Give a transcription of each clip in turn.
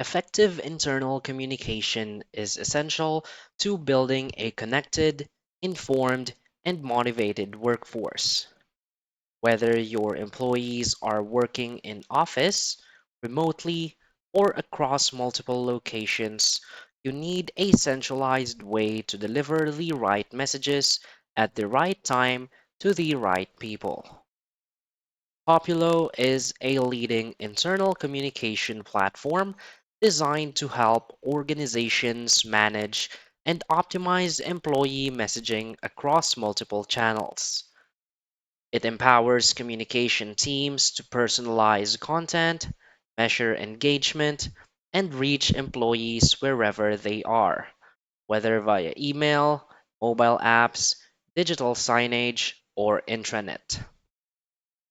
Effective internal communication is essential to building a connected, informed, and motivated workforce. Whether your employees are working in office, remotely, or across multiple locations, you need a centralized way to deliver the right messages at the right time to the right people. Poppulo is a leading internal communication platform designed to help organizations manage and optimize employee messaging across multiple channels. It empowers communication teams to personalize content, measure engagement, and reach employees wherever they are, whether via email, mobile apps, digital signage, or intranet.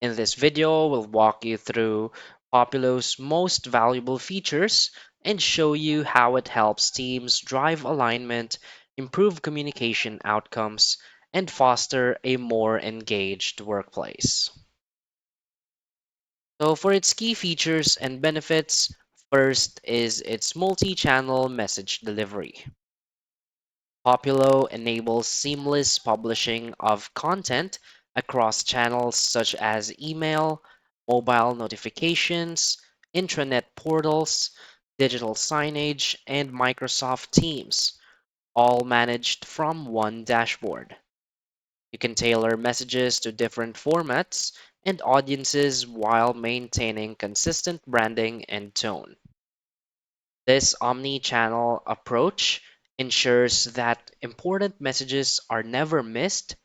In this video, we'll walk you through Populo's most valuable features and show you how it helps teams drive alignment, improve communication outcomes, and foster a more engaged workplace. So, for its key features and benefits, first is its multi-channel message delivery. Populo enables seamless publishing of content across channels such as email, mobile notifications, intranet portals, digital signage, and Microsoft Teams, all managed from one dashboard. You can tailor messages to different formats and audiences while maintaining consistent branding and tone. This omni-channel approach ensures that important messages are never missed,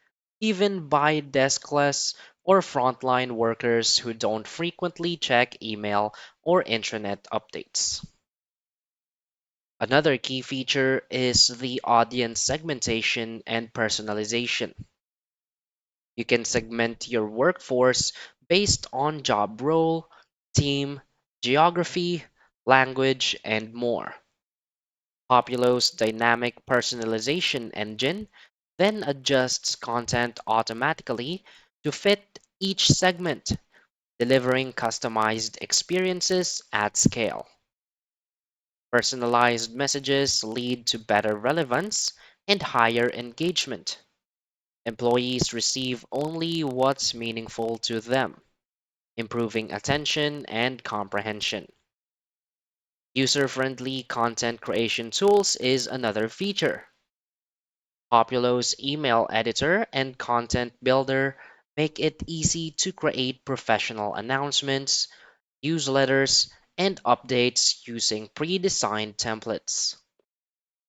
even by deskless or frontline workers who don't frequently check email or intranet updates. Another key feature is the audience segmentation and personalization. You can segment your workforce based on job role, team, geography, language, and more. Populo's dynamic personalization engine then adjusts content automatically to fit each segment, delivering customized experiences at scale. Personalized messages lead to better relevance and higher engagement. Employees receive only what's meaningful to them, improving attention and comprehension. User-friendly content creation tools is another feature. Populo's email editor and content builder make it easy to create professional announcements, newsletters, and updates using pre-designed templates.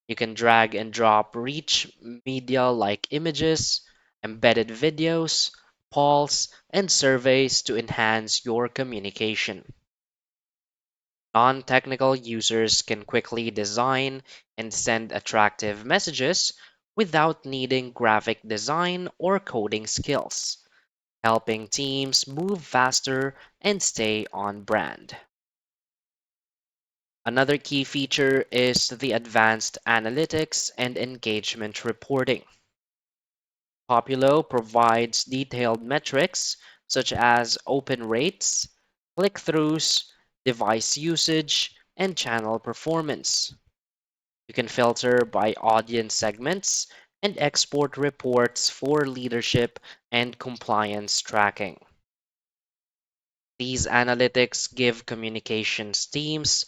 You can drag and drop rich media like images, embedded videos, polls, and surveys to enhance your communication. Non-technical users can quickly design and send attractive messages without needing graphic design or coding skills, helping teams move faster and stay on brand. Another key feature is the advanced analytics and engagement reporting. Populo provides detailed metrics such as open rates, click-throughs, device usage, and channel performance. You can filter by audience segments and export reports for leadership and compliance tracking. These analytics give communications teams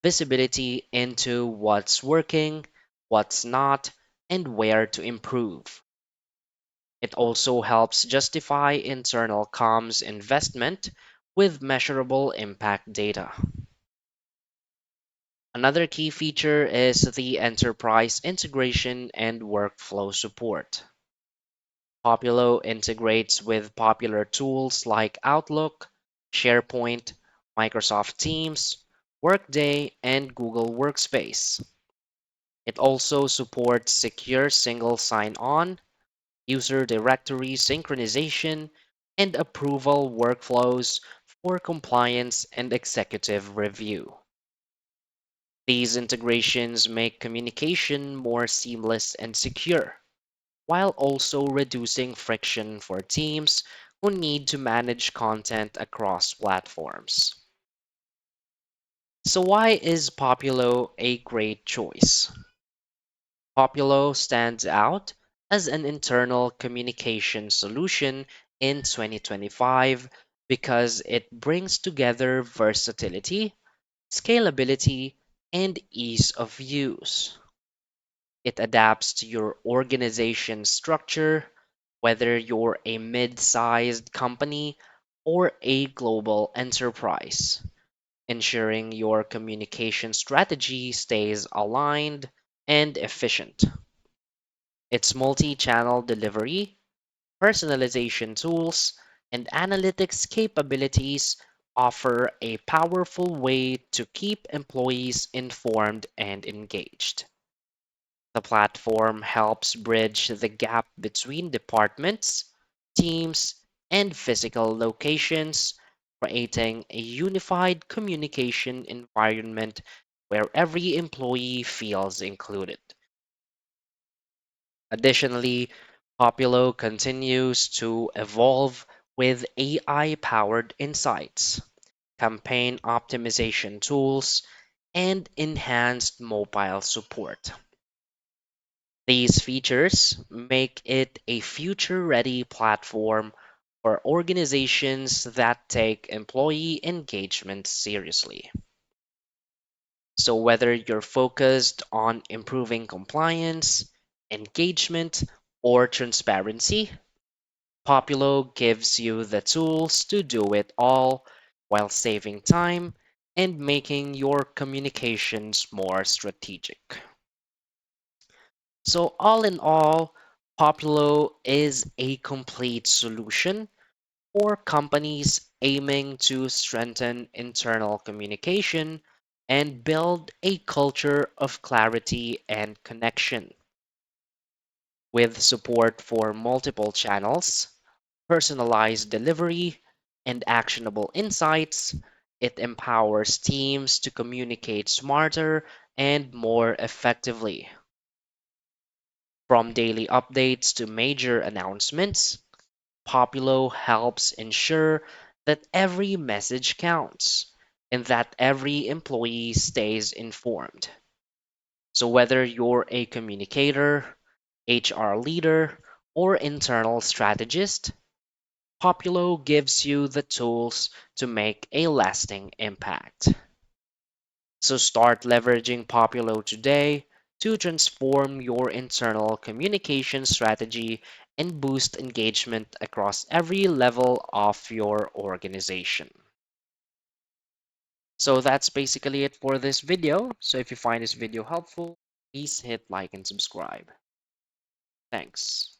visibility into what's working, what's not, and where to improve. It also helps justify internal comms investment with measurable impact data. Another key feature is the enterprise integration and workflow support. Populo integrates with popular tools like Outlook, SharePoint, Microsoft Teams, Workday, and Google Workspace. It also supports secure single sign-on, user directory synchronization, and approval workflows for compliance and executive review. These integrations make communication more seamless and secure, while also reducing friction for teams who need to manage content across platforms. So why is Populo a great choice? Populo stands out as an internal communication solution in 2025 because it brings together versatility, scalability, and ease of use. It adapts to your organization structure, whether you're a mid-sized company or a global enterprise, ensuring your communication strategy stays aligned and efficient. Its multi-channel delivery, personalization tools, and analytics capabilities offer a powerful way to keep employees informed and engaged. The platform helps bridge the gap between departments, teams, and physical locations, creating a unified communication environment where every employee feels included. Additionally, Populo continues to evolve with AI-powered insights, campaign optimization tools, and enhanced mobile support. These features make it a future-ready platform for organizations that take employee engagement seriously. So whether you're focused on improving compliance, engagement, or transparency, Populo gives you the tools to do it all while saving time and making your communications more strategic. So all in all, Populo is a complete solution for companies aiming to strengthen internal communication and build a culture of clarity and connection. With support for multiple channels, personalized delivery, and actionable insights, it empowers teams to communicate smarter and more effectively. From daily updates to major announcements, Populo helps ensure that every message counts and that every employee stays informed. So, whether you're a communicator, HR leader, or internal strategist, Populo gives you the tools to make a lasting impact. So start leveraging Populo today to transform your internal communication strategy and boost engagement across every level of your organization. So that's basically it for this video. So if you find this video helpful, please hit like and subscribe. Thanks.